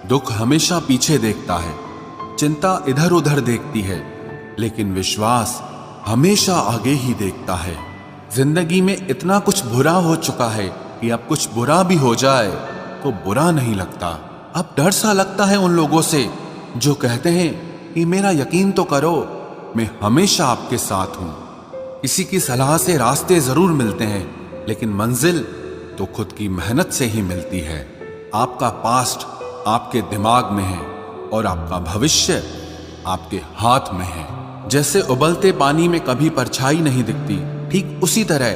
दुख हमेशा पीछे देखता है, चिंता इधर उधर देखती है, लेकिन विश्वास हमेशा आगे ही देखता है। जिंदगी में इतना कुछ बुरा हो चुका है कि अब कुछ बुरा भी हो जाए तो बुरा नहीं लगता। अब डर सा लगता है उन लोगों से जो कहते हैं कि मेरा यकीन तो करो, मैं हमेशा आपके साथ हूं। किसी की सलाह से रास्ते जरूर मिलते हैं, लेकिन मंजिल तो खुद की मेहनत से ही मिलती है। आपका पास्ट आपके दिमाग में है और आपका भविष्य आपके हाथ में है। जैसे उबलते पानी में कभी परछाई नहीं दिखती, ठीक उसी तरह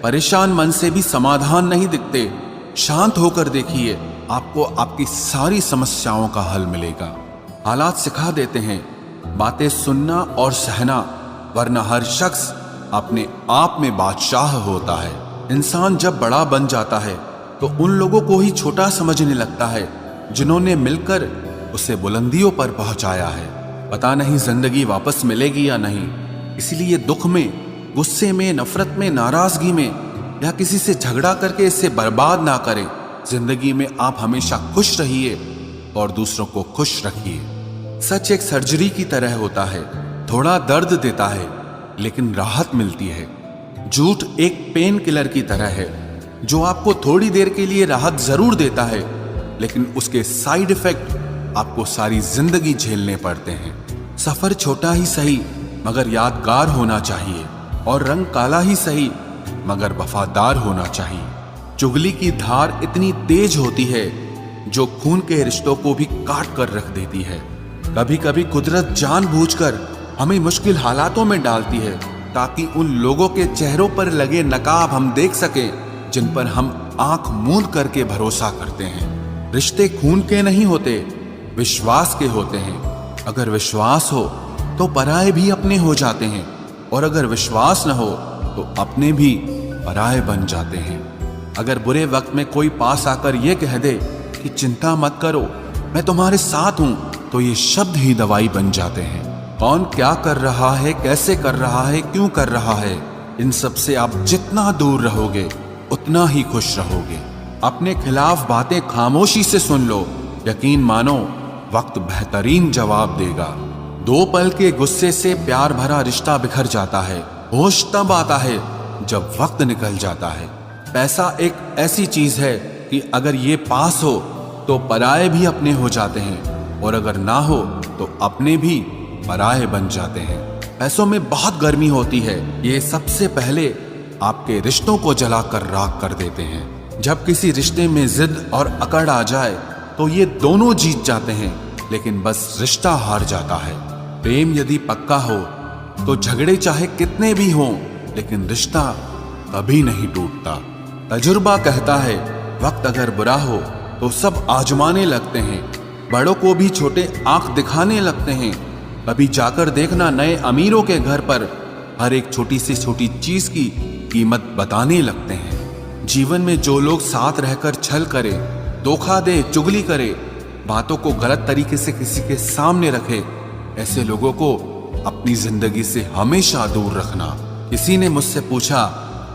परेशान मन से भी समाधान नहीं दिखते। शांत होकर देखिए, आपको आपकी सारी समस्याओं का हल मिलेगा। हालात सिखा देते हैं बातें सुनना और सहना, वरना हर शख्स अपने आप में बादशाह होता है। इंसान जब बड़ा बन जाता है तो उन लोगों को ही छोटा समझने लगता है जिन्होंने मिलकर उसे बुलंदियों पर पहुंचाया है। पता नहीं जिंदगी वापस मिलेगी या नहीं, इसलिए दुख में, गुस्से में, नफरत में, नाराजगी में या किसी से झगड़ा करके इसे बर्बाद ना करें। जिंदगी में आप हमेशा खुश रहिए और दूसरों को खुश रखिए। सच एक सर्जरी की तरह होता है, थोड़ा दर्द देता है लेकिन राहत मिलती है। झूठ एक पेन किलर की तरह है जो आपको थोड़ी देर के लिए राहत जरूर देता है, लेकिन उसके साइड इफेक्ट आपको सारी जिंदगी झेलने पड़ते हैं। सफर छोटा ही सही मगर यादगार होना चाहिए, और रंग काला ही सही मगर वफादार होना चाहिए। चुगली की धार इतनी तेज होती है जो खून के रिश्तों को भी काट कर रख देती है। कभी कभी कुदरत जानबूझकर हमें मुश्किल हालातों में डालती है ताकि उन लोगों के चेहरों पर लगे नकाब हम देख सकें जिन पर हम आंख मूंद करके भरोसा करते हैं। रिश्ते खून के नहीं होते, विश्वास के होते हैं। अगर विश्वास हो तो पराये भी अपने हो जाते हैं, और अगर विश्वास न हो तो अपने भी पराये बन जाते हैं। अगर बुरे वक्त में कोई पास आकर यह कह दे कि चिंता मत करो, मैं तुम्हारे साथ हूं, तो ये शब्द ही दवाई बन जाते हैं। कौन क्या कर रहा है, कैसे कर रहा है, क्यों कर रहा है, इन सब से आप जितना दूर रहोगे उतना ही खुश रहोगे। अपने खिलाफ बातें खामोशी से सुन लो, यकीन मानो वक्त बेहतरीन जवाब देगा। दो पल के गुस्से से प्यार भरा रिश्ता बिखर जाता है। होश तब आता है जब वक्त निकल जाता है। पैसा एक ऐसी चीज है कि अगर ये पास हो तो पराये भी अपने हो जाते हैं, और अगर ना हो तो अपने भी पराये बन जाते हैं। पैसों में बहुत गर्मी होती है, ये सबसे पहले आपके रिश्तों को जलाकर राख कर देते हैं। जब किसी रिश्ते में जिद और अकड़ आ जाए तो ये दोनों जीत जाते हैं, लेकिन बस रिश्ता हार जाता है। प्रेम यदि पक्का हो तो झगड़े चाहे कितने भी हों, लेकिन रिश्ता कभी नहीं टूटता। तजुर्बा कहता है वक्त अगर बुरा हो तो सब आजमाने लगते हैं, बड़ों को भी छोटे आंख दिखाने लगते हैं। कभी जाकर देखना नए अमीरों के घर पर हर एक छोटी से छोटी चीज की कीमत बताने लगते हैं। जीवन में जो लोग साथ रहकर छल करे, धोखा दे, चुगली करे, बातों को गलत तरीके से किसी के सामने रखे, ऐसे लोगों को अपनी जिंदगी से हमेशा दूर रखना। किसी ने मुझसे पूछा,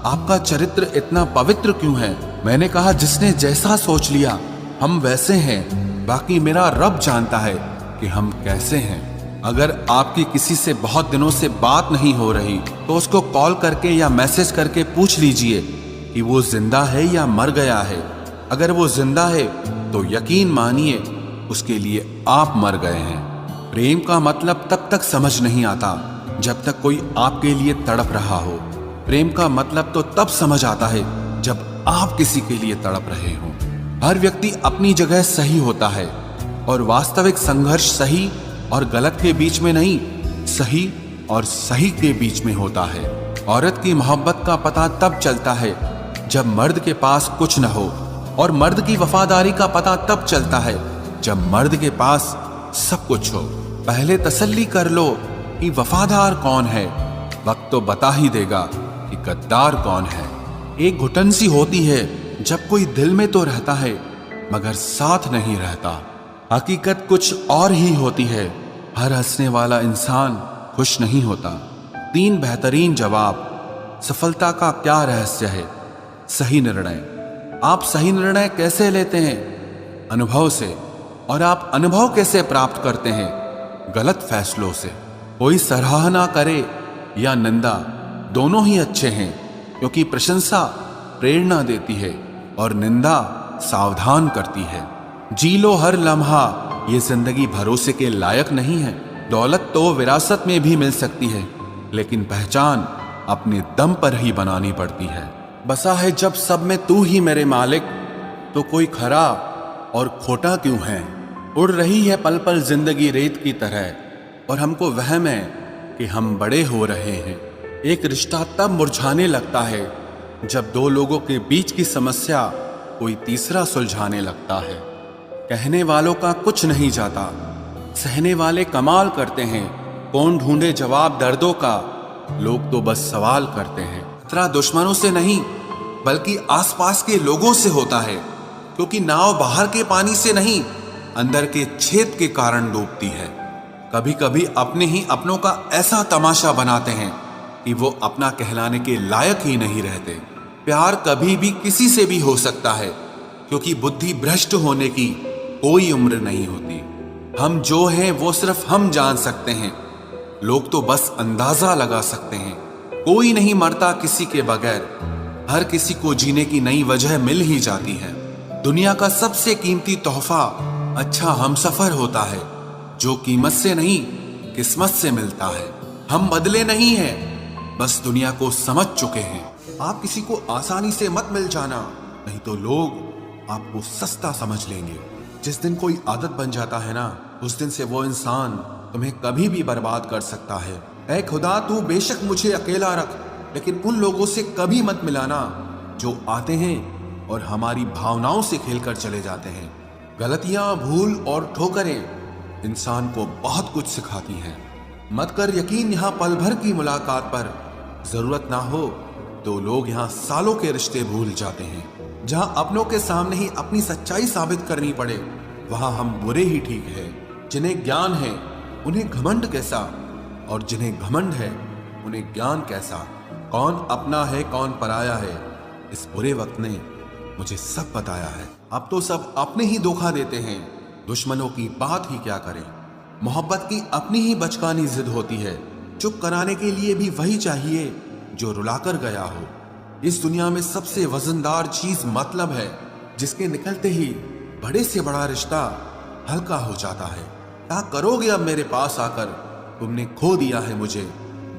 आपका चरित्र इतना पवित्र क्यों है? मैंने कहा, जिसने जैसा सोच लिया हम वैसे हैं, बाकी मेरा रब जानता है कि हम कैसे हैं। अगर आपकी किसी से बहुत दिनों से बात नहीं हो रही तो उसको कॉल करके या मैसेज करके पूछ लीजिए कि वो जिंदा है या मर गया है। अगर वो जिंदा है तो यकीन मानिए उसके लिए आप मर गए हैं। प्रेम का मतलब तब तक समझ नहीं आता जब तक कोई आपके लिए तड़प रहा हो। प्रेम का मतलब तो तब समझ आता है जब आप किसी के लिए तड़प रहे हो। हर व्यक्ति अपनी जगह सही होता है, और वास्तविक संघर्ष सही और गलत के बीच में नहीं, सही और सही के बीच में होता है। औरत की मोहब्बत का पता तब चलता है जब मर्द के पास कुछ न हो, और मर्द की वफादारी का पता तब चलता है जब मर्द के पास सब कुछ हो। पहले तसल्ली कर लो कि वफादार कौन है, वक्त तो बता ही देगा कि गद्दार कौन है। एक घुटन सी होती है जब कोई दिल में तो रहता है मगर साथ नहीं रहता। हकीकत कुछ और ही होती है। हर हंसने वाला इंसान खुश नहीं होता। 3 बेहतरीन जवाब। सफलता का क्या रहस्य है? सही निर्णय। आप सही निर्णय कैसे लेते हैं? अनुभव से। और आप अनुभव कैसे प्राप्त करते हैं? गलत फैसलों से। कोई सराहना करे या निंदा, दोनों ही अच्छे हैं, क्योंकि प्रशंसा प्रेरणा देती है और निंदा सावधान करती है। जी लो हर लम्हा, ये जिंदगी भरोसे के लायक नहीं है। दौलत तो विरासत में भी मिल सकती है, लेकिन पहचान अपने दम पर ही बनानी पड़ती है। बसा है जब सब में तू ही मेरे मालिक, तो कोई खरा और खोटा क्यों है? उड़ रही है पल पल जिंदगी रेत की तरह, और हमको वहम है कि हम बड़े हो रहे हैं। एक रिश्ता तब मुरझाने लगता है जब दो लोगों के बीच की समस्या कोई तीसरा सुलझाने लगता है। कहने वालों का कुछ नहीं जाता, सहने वाले कमाल करते हैं। कौन ढूंढे जवाब दर्दों का, लोग तो बस सवाल करते हैं। खतरा दुश्मनों से नहीं, बल्कि आसपास के लोगों से होता है, क्योंकि नाव बाहर के पानी से नहीं, अंदर के छेद के कारण डूबती है। कभी कभी अपने ही अपनों का ऐसा तमाशा बनाते हैं कि वो अपना कहलाने के लायक ही नहीं रहते। प्यार कभी भी किसी से भी हो सकता है, क्योंकि बुद्धि भ्रष्ट होने की कोई उम्र नहीं होती। हम जो हैं वो सिर्फ हम जान सकते हैं, लोग तो बस अंदाजा लगा सकते हैं। कोई नहीं मरता किसी के बगैर, हर किसी को जीने की नई वजह मिल ही जाती है। दुनिया का सबसे कीमती तोहफा अच्छा हमसफर होता है, जो कीमत से नहीं किस्मत से मिलता है। हम बदले नहीं हैं, बस दुनिया को समझ चुके हैं। आप किसी को आसानी से मत मिल जाना, नहीं तो लोग आपको सस्ता समझ लेंगे। जिस दिन कोई आदत बन जाता है ना, उस दिन से वो इंसान तुम्हें कभी भी बर्बाद कर सकता है। ऐ खुदा, तू बेशक मुझे अकेला रख, लेकिन उन लोगों से कभी मत मिलाना जो आते हैं और हमारी भावनाओं से खेलकर चले जाते हैं। गलतियां, भूल और ठोकरें इंसान को बहुत कुछ सिखाती हैं। मत कर यकीन यहाँ पल भर की मुलाकात पर, जरूरत ना हो तो लोग यहाँ सालों के रिश्ते भूल जाते हैं। जहाँ अपनों के सामने ही अपनी सच्चाई साबित करनी पड़े, वहां हम बुरे ही ठीक है। जिन्हें ज्ञान है उन्हें घमंड कैसा, और जिन्हें घमंड है उन्हें ज्ञान कैसा। कौन अपना है कौन पराया है, इस बुरे वक्त ने मुझे सब बताया है। अब तो सब अपने ही धोखा देते हैं, दुश्मनों की बात ही क्या करें। मोहब्बत की अपनी ही बचकानी जिद होती है, चुप कराने के लिए भी वही चाहिए जो रुलाकर गया हो। इस दुनिया में सबसे वजनदार चीज मतलब है, जिसके निकलते ही बड़े से बड़ा रिश्ता हल्का हो जाता है। क्या करोगे अब मेरे पास आकर, तुमने खो दिया है मुझे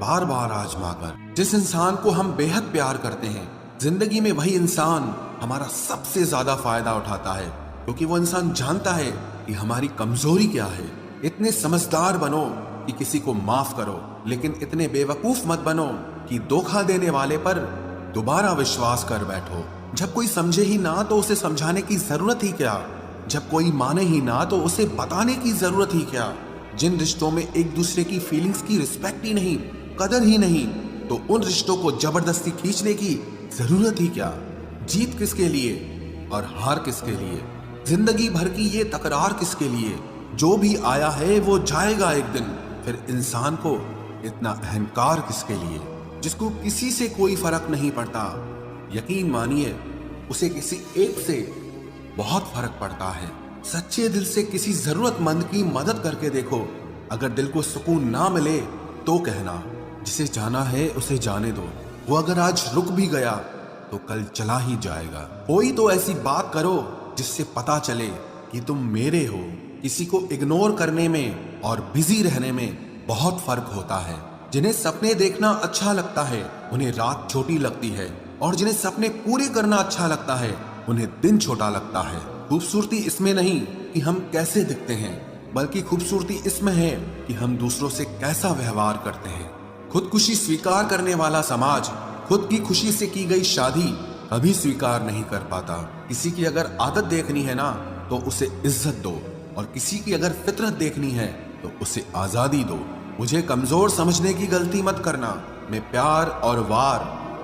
बार बार आजमा कर। जिस इंसान को हम बेहद प्यार करते हैं, जिंदगी में वही इंसान हमारा सबसे ज्यादा फायदा उठाता है, क्योंकि वो इंसान जानता है कि हमारी कमजोरी क्या है। इतने समझदार बनो कि किसी को माफ करो, लेकिन इतने बेवकूफ मत बनो कि धोखा देने वाले पर दोबारा विश्वास कर बैठो। जब कोई समझे ही ना तो उसे समझाने की जरूरत ही क्या, जब कोई माने ही ना तो उसे बताने की जरूरत ही क्या। जिन रिश्तों में एक दूसरे की फीलिंग्स की रिस्पेक्ट ही नहीं, कदर ही नहीं, तो उन रिश्तों को जबरदस्ती खींचने की जरूरत ही क्या। जीत किसके लिए और हार किसके लिए, जिंदगी भर की ये तकरार किसके लिए। जो भी आया है वो जाएगा एक दिन, फिर इंसान को इतना अहंकार किसके लिए, जिसको किसी से कोई फर्क नहीं पड़ता। यकीन मानिए, उसे किसी एक से बहुत फर्क पड़ता है। सच्चे दिल से किसी जरूरतमंद की मदद करके देखो, अगर दिल को सुकून ना मिले तो कहना, जिसे जाना है उसे जाने दो। वो अगर आज रुक भी गया तो कल चला ही जाएगा। कोई तो ऐसी बात करो जिससे पता चले कि तुम मेरे हो। किसी को इग्नोर करने में और बिजी रहने में बहुत फर्क होता है। जिन्हें सपने देखना अच्छा लगता है उन्हें रात छोटी लगती है, और जिन्हें सपने पूरे करना अच्छा लगता है उन्हें दिन छोटा लगता है। खूबसूरती इसमें नहीं कि हम कैसे दिखते हैं, बल्कि खूबसूरती इसमें है कि हम दूसरों से कैसा व्यवहार करते हैं। खुदकुशी स्वीकार करने वाला समाज खुद की खुशी से की गई शादी कभी स्वीकार नहीं कर पाता। किसी की अगर आदत देखनी है ना तो उसे इज्जत दो, और किसी की अगर फितरत देखनी है तो उसे आजादी दो। मुझे कमजोर समझने की गलती मत करना। मैं प्यार और वार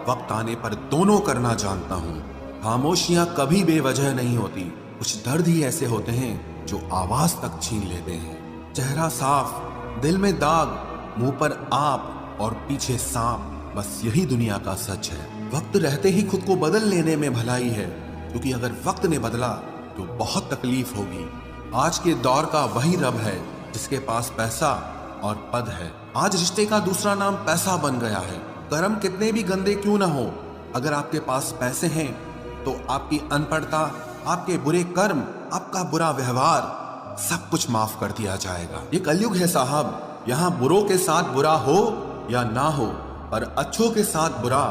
वक्त आने पर दोनों करना जानता हूँ। खामोशियां कभी बेवजह नहीं होती, कुछ दर्द ही ऐसे होते हैं जो आवाज तक छीन लेते हैं। चेहरा साफ, दिल में दाग, मुंह पर आप और पीछे सांप, बस यही दुनिया का सच है। वक्त रहते ही खुद को बदल लेने में भलाई है, क्योंकि अगर वक्त ने बदला तो बहुत तकलीफ होगी। आज के दौर का वही रब है जिसके पास पैसा और पद है। आज रिश्ते का दूसरा नाम पैसा बन गया है। कर्म कितने भी गंदे क्यों ना हो, अगर आपके पास पैसे हैं तो आपकी अनपढ़ता, आपके बुरे कर्म, आपका बुरा व्यवहार सब कुछ माफ कर दिया जाएगा। ये कलयुग है साहब, यहाँ बुरों के साथ बुरा हो या ना हो, पर अच्छों के साथ बुरा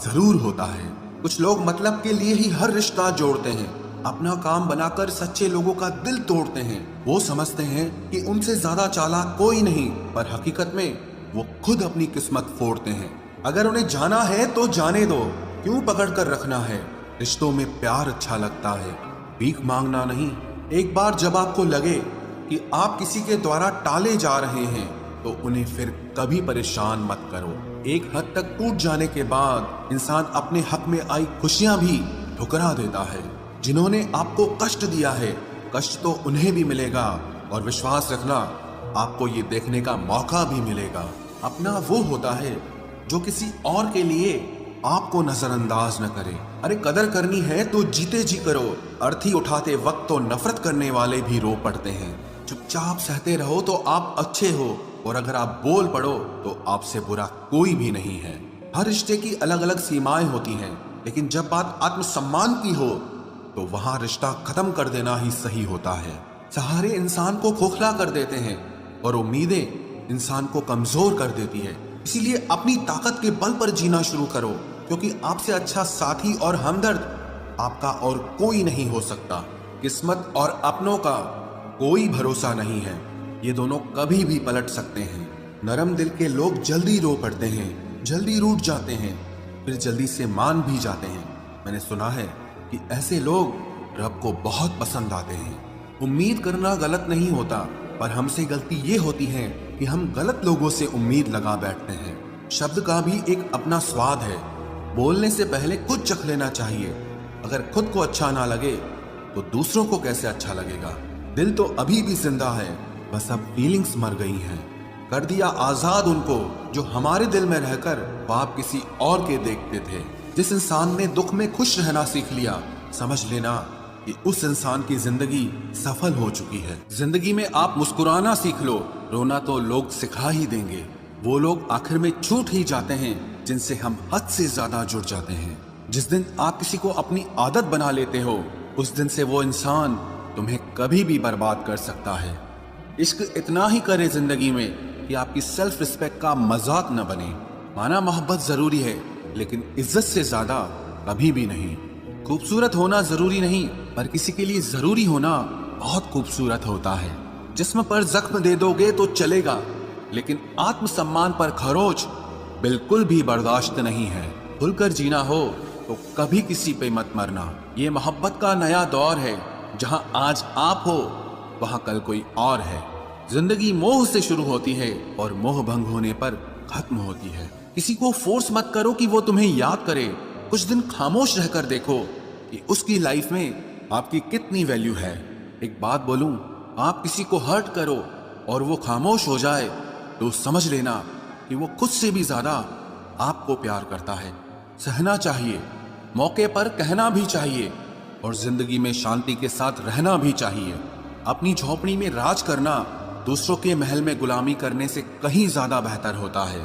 जरूर होता है। कुछ लोग मतलब के लिए ही हर रिश्ता जोड़ते हैं, अपना काम बनाकर सच्चे लोगों का दिल तोड़ते हैं। वो समझते हैं कि उनसे ज्यादा चालाक कोई नहीं, पर हकीकत में वो खुद अपनी किस्मत फोड़ते हैं। अगर उन्हें जाना है तो जाने दो, क्यों पकड़ कर रखना है। रिश्तों में प्यार अच्छा लगता है, भीख मांगना नहीं। एक बार जब आपको लगे कि आप किसी के द्वारा टाले जा रहे हैं तो उन्हें फिर कभी परेशान मत करो। एक हद तक टूट जाने के बाद इंसान अपने हक में आई खुशियां भी ठुकरा देता है। जिन्होंने आपको कष्ट दिया है, कष्ट तो उन्हें भी मिलेगा, और विश्वास रखना आपको ये देखने का मौका भी मिलेगा। अपना वो होता है जो किसी और के लिए आपको नजरअंदाज न करे। अरे कदर करनी है तो जीते जी करो। अर्थी उठाते वक्त तो नफरत करने वाले भी रो पड़ते हैं। चुपचाप सहते रहो तो आप अच्छे हो, और अगर आप बोल पड़ो तो आपसे बुरा कोई भी नहीं है। हर रिश्ते की अलग अलग सीमाएं होती हैं, लेकिन जब बात आत्मसम्मान की हो तो वहां रिश्ता खत्म कर देना ही सही होता है। सहारे इंसान को खोखला कर देते हैं और उम्मीदें इंसान को कमजोर कर देती है। इसीलिए अपनी ताकत के बल पर जीना शुरू करो, क्योंकि आपसे अच्छा साथी और हमदर्द आपका और कोई नहीं हो सकता। किस्मत और अपनों का कोई भरोसा नहीं है, ये दोनों कभी भी पलट सकते हैं। नरम दिल के लोग जल्दी रो पड़ते हैं, जल्दी रूठ जाते हैं, फिर जल्दी से मान भी जाते हैं। मैंने सुना है कि ऐसे लोग रब को बहुत पसंद आते हैं। उम्मीद करना गलत नहीं होता, पर हमसे गलती ये होती है कि हम गलत लोगों से उम्मीद लगा बैठते हैं। शब्द का भी एक अपना स्वाद है, बोलने से पहले खुद चख लेना चाहिए। अगर खुद को अच्छा ना लगे तो दूसरों को कैसे अच्छा लगेगा। दिल तो अभी भी जिंदा है, बस अब फीलिंग्स मर गई हैं। कर दिया आजाद उनको जो हमारे दिल में रहकर पाप किसी और के देखते थे। जिस इंसान ने दुख में खुश रहना सीख लिया, समझ लेना कि उस इंसान की जिंदगी सफल हो चुकी है। जिंदगी में आप मुस्कुराना सीख लो, रोना तो लोग सिखा ही देंगे। वो लोग आखिर में छूट ही जाते हैं जिनसे हम हद से ज्यादा जुड़ जाते हैं। जिस दिन आप किसी को अपनी आदत बना लेते हो, उस दिन से वो इंसान तुम्हें कभी भी बर्बाद कर सकता है। इश्क इतना ही करे जिंदगी में कि आपकी सेल्फ रिस्पेक्ट का मजाक न बने। माना मोहब्बत जरूरी है, लेकिन इज्जत से ज्यादा कभी भी नहीं। खूबसूरत होना जरूरी नहीं, पर किसी के लिए जरूरी होना बहुत खूबसूरत होता है। जिस्म पर जख्म दे दोगे तो चलेगा, लेकिन आत्मसम्मान पर खरोच बिल्कुल भी बर्दाश्त नहीं है। खुलकर जीना हो तो कभी किसी पे मत मरना। ये मोहब्बत का नया दौर है, जहां आज आप हो वहां कल कोई और है। जिंदगी मोह से शुरू होती है और मोह भंग होने पर खत्म होती है। किसी को फोर्स मत करो कि वो तुम्हें याद करे। कुछ दिन खामोश रहकर देखो कि उसकी लाइफ में आपकी कितनी वैल्यू है। एक बात बोलूं, आप किसी को हर्ट करो और वो खामोश हो जाए तो समझ लेना कि वो खुद से भी ज्यादा आपको प्यार करता है। सहना चाहिए, मौके पर कहना भी चाहिए, और जिंदगी में शांति के साथ रहना भी चाहिए। अपनी झोपड़ी में राज करना दूसरों के महल में गुलामी करने से कहीं ज्यादा बेहतर होता है।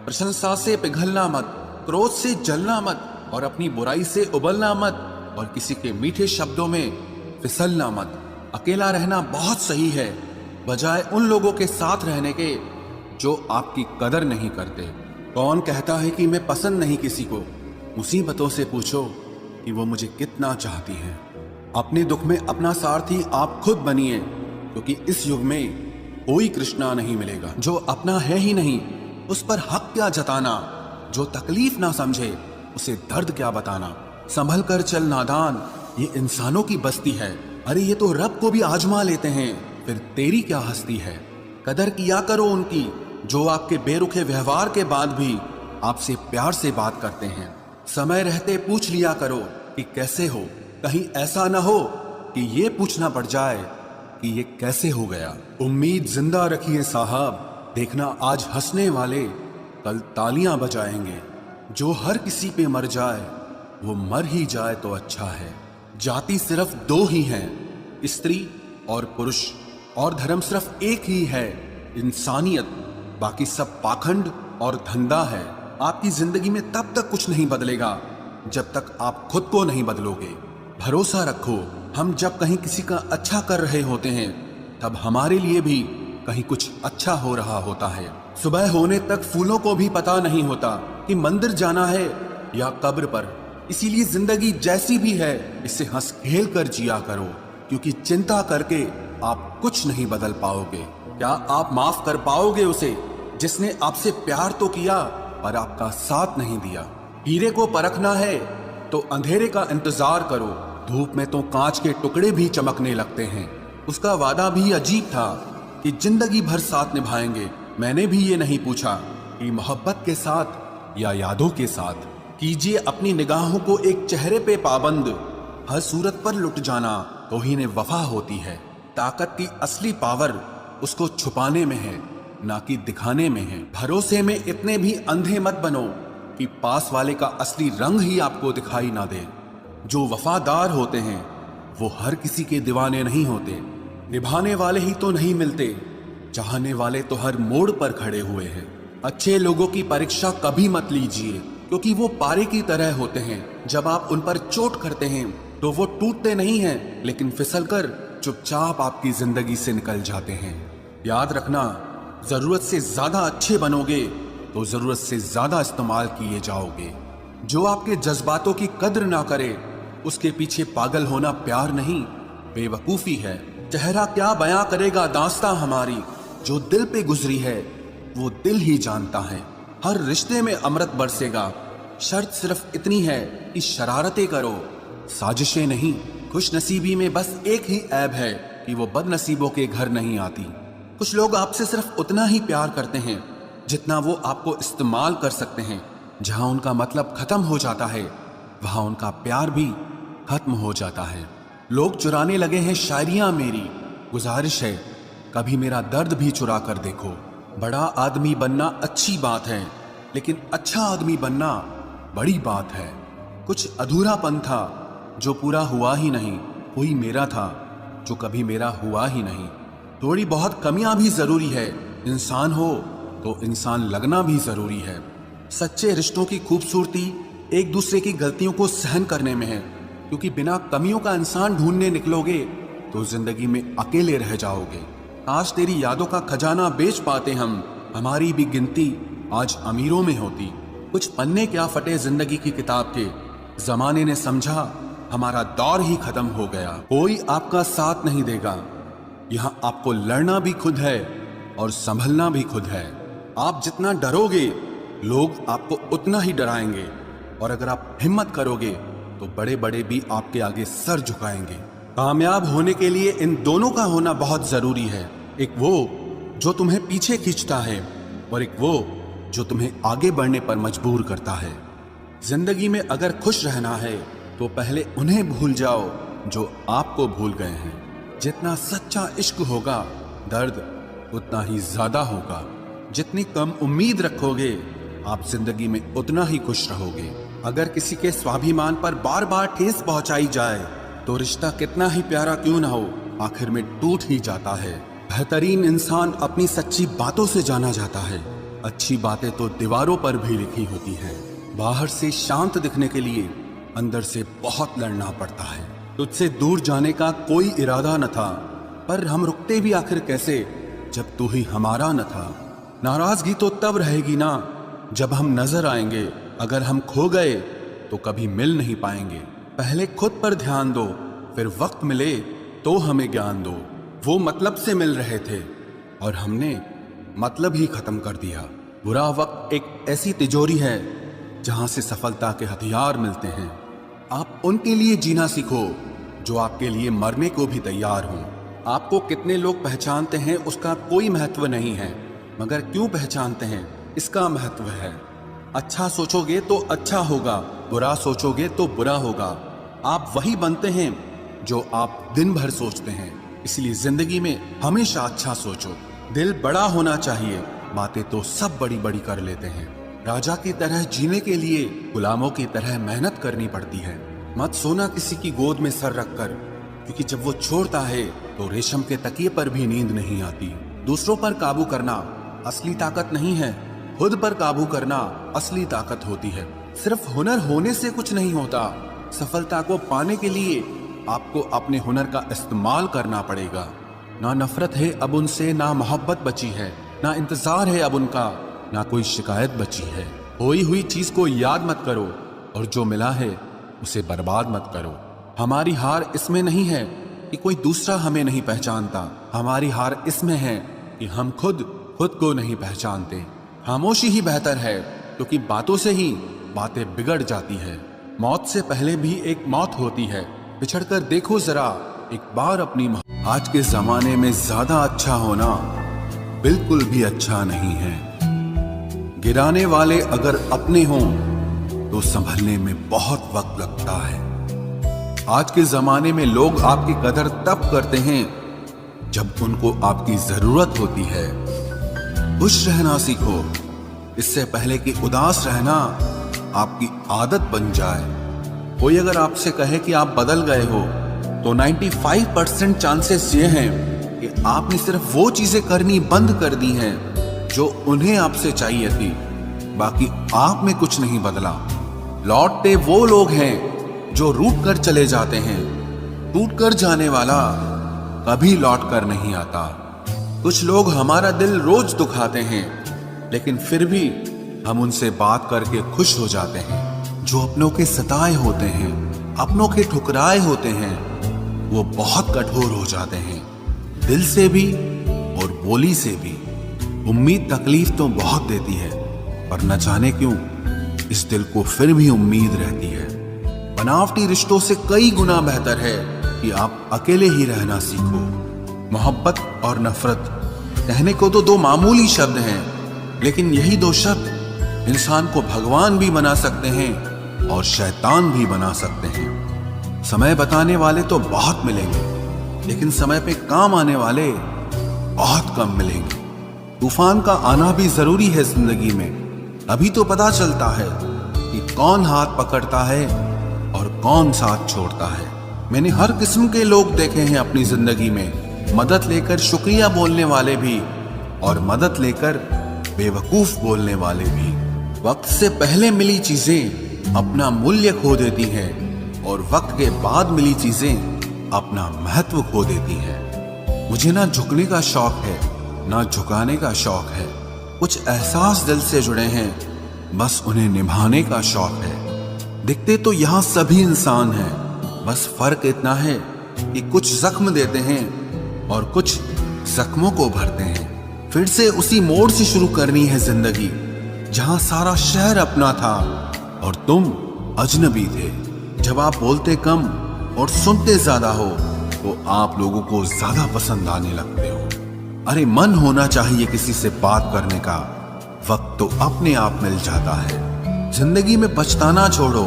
प्रशंसा से पिघलना मत, क्रोध से जलना मत, और अपनी बुराई से उबलना मत, और किसी के मीठे शब्दों में फिसलना मत। अकेला रहना बहुत सही है, बजाय उन लोगों के साथ रहने के जो आपकी कदर नहीं करते। कौन कहता है कि मैं पसंद नहीं किसी को? मुसीबतों से पूछो कि वो मुझे कितना चाहती हैं। अपने दुख में अपना सारथी आप खुद बनिए, क्योंकि इस युग में कोई कृष्णा नहीं मिलेगा। जो अपना है ही नहीं, उस पर हक क्या जताना। जो तकलीफ ना समझे, उसे दर्द क्या बताना। संभल कर चल नादान, ये इंसानों की बस्ती है। अरे ये तो रब को भी आजमा लेते हैं, फिर तेरी क्या हस्ती है। कदर किया करो उनकी जो आपके बेरुखे व्यवहार के बाद भी आपसे प्यार से बात करते हैं। समय रहते पूछ लिया करो कि कैसे हो, कहीं ऐसा ना हो कि ये पूछना पड़ जाए कि ये कैसे हो गया। उम्मीद जिंदा रखिए साहब, देखना आज हंसने वाले कल तालियां बजाएंगे। जो हर किसी पे मर जाए वो मर ही जाए तो अच्छा है। जाति सिर्फ दो ही हैं, स्त्री और पुरुष और धर्म सिर्फ एक ही है, इंसानियत। बाकी सब पाखंड और धंधा है। आपकी जिंदगी में तब तक कुछ नहीं बदलेगा जब तक आप खुद को नहीं बदलोगे। भरोसा रखो, हम जब कहीं किसी का अच्छा कर रहे होते हैं तब हमारे लिए भी कहीं कुछ अच्छा हो रहा होता है। सुबह होने तक फूलों को भी पता नहीं होता कि मंदिर जाना है या कब्र पर। इसीलिए जिंदगी जैसी भी है इसे हंस खेल कर जिया करो, क्योंकि चिंता करके आप कुछ नहीं बदल पाओगे। क्या आप माफ कर पाओगे उसे जिसने आपसे प्यार तो किया पर आपका साथ नहीं दिया? हीरे को परखना है तो अंधेरे का इंतजार करो। धूप में तो कांच के टुकड़े भी चमकने लगते हैं। उसका वादा भी अजीब था कि जिंदगी भर साथ निभाएंगे। मैंने भी ये नहीं पूछा कि मोहब्बत के साथ या यादों के साथ। कीजिए अपनी निगाहों को एक चेहरे पे पाबंद, हर सूरत पर लुट जाना तो ही ने वफा होती है। ताकत की असली पावर उसको छुपाने में है, ना कि दिखाने में है। भरोसे में इतने भी अंधे मत बनो कि पास वाले का असली रंग ही आपको दिखाई ना दे। जो वफादार होते हैं वो हर किसी के दीवाने नहीं होते। निभाने वाले ही तो नहीं मिलते, चाहने वाले तो हर मोड़ पर खड़े हुए हैं। अच्छे लोगों की परीक्षा कभी मत लीजिए, क्योंकि वो पारे की तरह होते हैं। जब आप उन पर चोट करते हैं तो वो टूटते नहीं हैं, लेकिन फिसलकर चुपचाप आपकी जिंदगी से निकल जाते हैं। याद रखना, जरूरत से ज्यादा अच्छे बनोगे तो जरूरत से ज्यादा इस्तेमाल किए जाओगे। जो आपके जज्बातों की कद्र ना करे उसके पीछे पागल होना प्यार नहीं, बेवकूफी है। चेहरा क्या बयां करेगा दास्तां हमारी, जो दिल पे गुजरी है वो दिल ही जानता है। हर रिश्ते में अमृत बरसेगा, शर्त सिर्फ इतनी है कि शरारतें करो, साजिशें नहीं। खुश नसीबी में बस एक ही ऐब है कि वो बदनसीबों के घर नहीं आती। कुछ लोग आपसे सिर्फ उतना ही प्यार करते हैं जितना वो आपको इस्तेमाल कर सकते हैं। जहां उनका मतलब खत्म हो जाता है वहां उनका प्यार भी खत्म हो जाता है। लोग चुराने लगे हैं शायरियां मेरी, गुजारिश है कभी मेरा दर्द भी चुरा कर देखो। बड़ा आदमी बनना अच्छी बात है, लेकिन अच्छा आदमी बनना बड़ी बात है। कुछ अधूरापन था जो पूरा हुआ ही नहीं, कोई मेरा था जो कभी मेरा हुआ ही नहीं। थोड़ी बहुत कमियां भी जरूरी है, इंसान हो तो इंसान लगना भी जरूरी है। सच्चे रिश्तों की खूबसूरती एक दूसरे की गलतियों को सहन करने में है, क्योंकि बिना कमियों का इंसान ढूंढने निकलोगे तो जिंदगी में अकेले रह जाओगे। आज तेरी यादों का खजाना बेच पाते हम, हमारी भी गिनती आज अमीरों में होती। कुछ पन्ने क्या फटे जिंदगी की किताब के, जमाने ने समझा हमारा दौर ही खत्म हो गया। कोई आपका साथ नहीं देगा, यहां आपको लड़ना भी खुद है और संभलना भी खुद है। आप जितना डरोगे लोग आपको उतना ही डराएंगे, और अगर आप हिम्मत करोगे तो बड़े बड़े भी आपके आगे सर झुकाएंगे। कामयाब होने के लिए इन दोनों का होना बहुत जरूरी है। एक वो जो तुम्हें पीछे खींचता है और एक वो जो तुम्हें आगे बढ़ने पर मजबूर करता है। जिंदगी में अगर खुश रहना है तो पहले उन्हें भूल जाओ जो आपको भूल गए हैं। जितना सच्चा इश्क होगा दर्द उतना ही ज्यादा होगा। जितनी कम उम्मीद रखोगे आप जिंदगी में उतना ही खुश रहोगे। अगर किसी के स्वाभिमान पर बार बार ठेस पहुंचाई जाए तो रिश्ता कितना ही प्यारा क्यों ना हो, आखिर में टूट ही जाता है। बेहतरीन इंसान अपनी सच्ची बातों से जाना जाता है। अच्छी बातें तो दीवारों पर भी लिखी होती हैं। बाहर से शांत दिखने के लिए अंदर से बहुत लड़ना पड़ता है। तुझसे दूर जाने का कोई इरादा न था, पर हम रुकते भी आखिर कैसे जब तू ही हमारा न था। नाराजगी तो तब रहेगी ना जब हम नजर आएंगे, अगर हम खो गए तो कभी मिल नहीं पाएंगे। पहले खुद पर ध्यान दो, फिर वक्त मिले तो हमें ज्ञान दो। वो मतलब से मिल रहे थे और हमने मतलब ही खत्म कर दिया। बुरा वक्त एक ऐसी तिजोरी है जहां से सफलता के हथियार मिलते हैं। आप उनके लिए जीना सीखो जो आपके लिए मरने को भी तैयार हों। आपको कितने लोग पहचानते हैं उसका कोई महत्व नहीं है, मगर क्यों पहचानते हैं इसका महत्व है। अच्छा सोचोगे तो अच्छा होगा, बुरा सोचोगे तो बुरा होगा। आप वही बनते हैं जो आप दिन भर सोचते हैं। इसलिए जिंदगी में हमेशा अच्छा सोचो। दिल बड़ा होना चाहिए, बातें तो सब बड़ी बड़ी कर लेते हैं। राजा की तरह जीने के लिए गुलामों की तरह मेहनत करनी पड़ती है। मत सोना किसी की गोद में सर रखकर, क्योंकि जब वो छोड़ता है तो रेशम के तकिए पर भी नींद नहीं आती। दूसरों पर काबू करना असली ताकत नहीं है, खुद पर काबू करना असली ताकत होती है। सिर्फ हुनर होने से कुछ नहीं होता, सफलता को पाने के लिए आपको अपने हुनर का इस्तेमाल करना पड़ेगा। ना नफरत है अब उनसे, ना मोहब्बत बची है, ना इंतजार है अब उनका, ना कोई शिकायत बची है। खोई हुई चीज को याद मत करो और जो मिला है उसे बर्बाद मत करो। हमारी हार इसमें नहीं है कि कोई दूसरा हमें नहीं पहचानता, हमारी हार इसमें है कि हम खुद को नहीं पहचानते। खामोशी ही बेहतर है, क्योंकि बातों से ही बातें बिगड़ जाती है। मौत से पहले भी एक मौत होती है, पिछड़कर देखो जरा एक बार अपनी। आज के जमाने में ज्यादा अच्छा होना बिल्कुल भी अच्छा नहीं है। गिराने वाले अगर अपने हों तो संभलने में बहुत वक्त लगता है। आज के जमाने में लोग आपकी कदर तब करते हैं जब उनको आपकी जरूरत होती है। खुश रहना सीखो, इससे पहले कि उदास रहना आपकी आदत बन जाए। कोई अगर आपसे कहे कि आप बदल गए हो तो 95% चांसेस ये हैं कि आपने सिर्फ वो चीजें करनी बंद कर दी हैं जो उन्हें आपसे चाहिए थी। बाकी आप में कुछ नहीं बदला। लौटते वो लोग हैं जो रूठ कर चले जाते हैं। टूट कर जाने वाला कभी लौट कर नहीं आता। कुछ लोग हमारा दिल रोज दुखाते हैं, लेकिन फिर भी हम उनसे बात करके खुश हो जाते हैं। जो अपनों के सताए होते हैं, अपनों के ठुकराए होते हैं, वो बहुत कठोर हो जाते हैं, दिल से भी और बोली से भी। उम्मीद तकलीफ तो बहुत देती है, पर न जाने क्यों इस दिल को फिर भी उम्मीद रहती है। बनावटी रिश्तों से कई गुना बेहतर है कि आप अकेले ही रहना सीखो। मोहब्बत और नफरत कहने को तो दो मामूली शब्द हैं, लेकिन यही दो शब्द इंसान को भगवान भी बना सकते हैं और शैतान भी बना सकते हैं। समय बताने वाले तो बहुत मिलेंगे, लेकिन समय पे काम आने वाले बहुत कम मिलेंगे। तूफान का आना भी जरूरी है जिंदगी में, अभी तो पता चलता है कि कौन हाथ पकड़ता है और कौन साथ छोड़ता है। मैंने हर किस्म के लोग देखे हैं अपनी जिंदगी में, मदद लेकर शुक्रिया बोलने वाले भी और मदद लेकर बेवकूफ बोलने वाले भी। वक्त से पहले मिली चीजें अपना मूल्य खो देती हैं और वक्त के बाद मिली चीजें अपना महत्व खो देती हैं। मुझे ना झुकने का शौक है, ना झुकाने का शौक है। कुछ एहसास दिल से जुड़े हैं, बस उन्हें निभाने का शौक है। दिखते तो यहाँ सभी इंसान हैं, बस फर्क इतना है कि कुछ जख्म देते हैं और कुछ जख्मों को भरते हैं। फिर से उसी मोड़ से शुरू करनी है जिंदगी, जहां सारा शहर अपना था और तुम अजनबी थे। जब आप बोलते कम और सुनते ज्यादा हो तो आप लोगों को ज्यादा पसंद आने लगते हो। अरे मन होना चाहिए किसी से बात करने का, वक्त तो अपने आप मिल जाता है। जिंदगी में पछताना छोड़ो,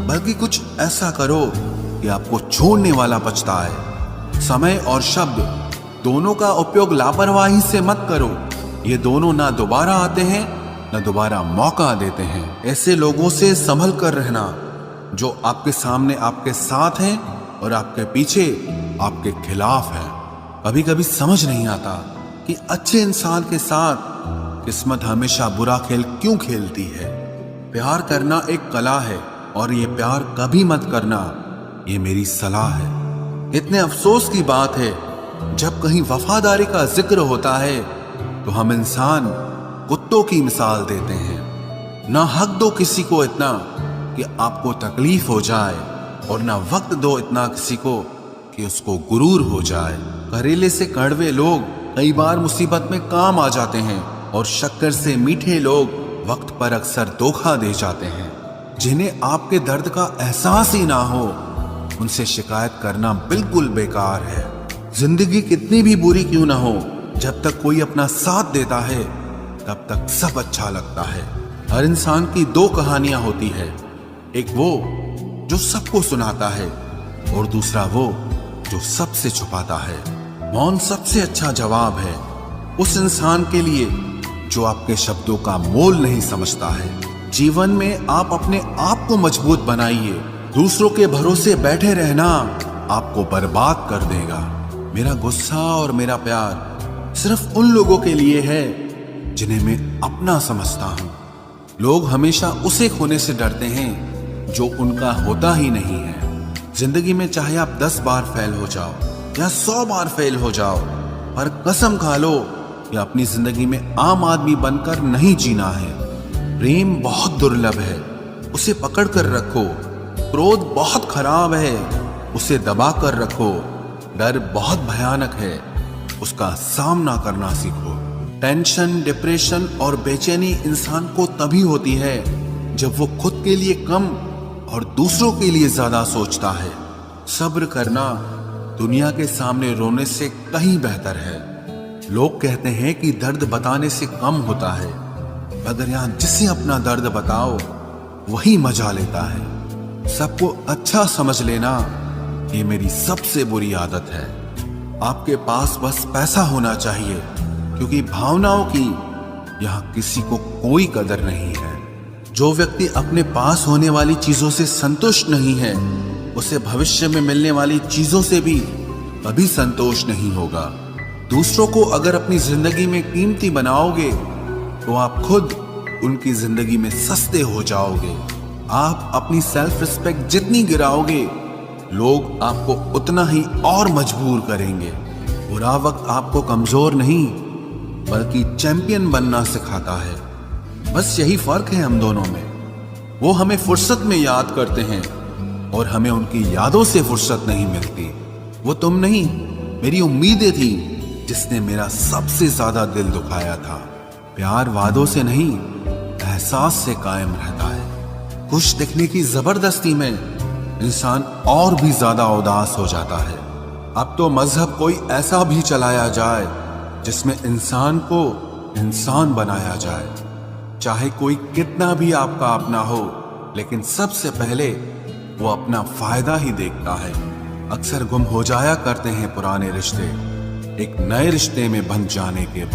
बल्कि कुछ ऐसा करो कि आपको छोड़ने वाला पछताए। समय और शब्द दोनों का उपयोग लापरवाही से मत करो, ये दोनों ना दोबारा आते हैं ना दोबारा मौका देते हैं। ऐसे लोगों से संभल कर रहना जो आपके सामने आपके साथ हैं और आपके पीछे आपके खिलाफ हैं। कभी कभी समझ नहीं आता कि अच्छे इंसान के साथ किस्मत हमेशा बुरा खेल क्यों खेलती है। प्यार करना एक कला है और ये प्यार कभी मत करना, ये मेरी सलाह है। इतने अफसोस की बात है, जब कहीं वफादारी का जिक्र होता है तो हम इंसान कुत्तों की मिसाल देते हैं। ना हक दो किसी को इतना कि आपको तकलीफ हो जाए, और ना वक्त दो इतना किसी को कि उसको गुरूर हो जाए। करेले से कड़वे लोग कई बार मुसीबत में काम आ जाते हैं, और शक्कर से मीठे लोग वक्त पर अक्सर धोखा दे जाते हैं। जिन्हें आपके दर्द का एहसास ही ना हो, उनसे शिकायत करना बिल्कुल बेकार है। जिंदगी कितनी भी बुरी क्यों ना हो, जब तक कोई अपना साथ देता है तब तक सब अच्छा लगता है। हर इंसान की दो कहानियां होती है, एक वो जो सबको सुनाता है और दूसरा वो जो सबसे छुपाता है। मौन सबसे अच्छा जवाब है उस इंसान के लिए जो आपके शब्दों का मोल नहीं समझता है। जीवन में आप अपने आप को मजबूत बनाइए, दूसरों के भरोसे बैठे रहना आपको बर्बाद कर देगा। मेरा गुस्सा और मेरा प्यार सिर्फ उन लोगों के लिए है जिन्हें मैं अपना समझता हूं। लोग हमेशा उसे खोने से डरते हैं जो उनका होता ही नहीं है। जिंदगी में चाहे आप 10 बार फेल हो जाओ या 100 बार फेल हो जाओ, पर कसम खा लो कि अपनी जिंदगी में आम आदमी बनकर नहीं जीना है। प्रेम बहुत दुर्लभ है, उसे पकड़ कर रखो। क्रोध बहुत खराब है, उसे दबा कर रखो। डर बहुत भयानक है, उसका सामना करना सीखो। टेंशन, डिप्रेशन और बेचैनी इंसान को तभी होती है जब वो खुद के लिए कम और दूसरों के लिए ज्यादा सोचता है। सब्र करना दुनिया के सामने रोने से कहीं बेहतर है। लोग कहते हैं कि दर्द बताने से कम होता है, मगर यहां जिसे अपना दर्द बताओ वही मजा लेता है। सबको अच्छा समझ लेना ये मेरी सबसे बुरी आदत है। आपके पास बस पैसा होना चाहिए, क्योंकि भावनाओं की यहां किसी को कोई कदर नहीं है। जो व्यक्ति अपने पास होने वाली चीजों से संतुष्ट नहीं है, उसे भविष्य में मिलने वाली चीजों से भी कभी संतोष नहीं होगा। दूसरों को अगर अपनी जिंदगी में कीमती बनाओगे तो आप खुद उनकी जिंदगी में सस्ते हो जाओगे। आप अपनी सेल्फ रिस्पेक्ट जितनी गिराओगे, लोग आपको उतना ही और मजबूर करेंगे। बुरा वक्त आपको कमजोर नहीं बल्कि चैंपियन बनना सिखाता है। बस यही फर्क है हम दोनों में। वो हमें फुर्सत में याद करते हैं और हमें उनकी यादों से फुर्सत नहीं मिलती। वो तुम नहीं, मेरी उम्मीदें थी जिसने मेरा सबसे ज्यादा दिल दुखाया था। प्यार वादों से नहीं, एहसास से कायम रहता है। खुश दिखने की जबरदस्ती में इंसान और भी ज्यादा उदास हो जाता है। अब तो मजहब कोई ऐसा भी चलाया जाए जिसमें इंसान को इंसान बनाया जाए। चाहे कोई कितना भी आपका अपना हो, लेकिन सबसे पहले वो अपना फायदा ही देखता है। अक्सर गुम हो जाया करते हैं पुराने रिश्ते, एक नए रिश्ते में बन जाने के बाद।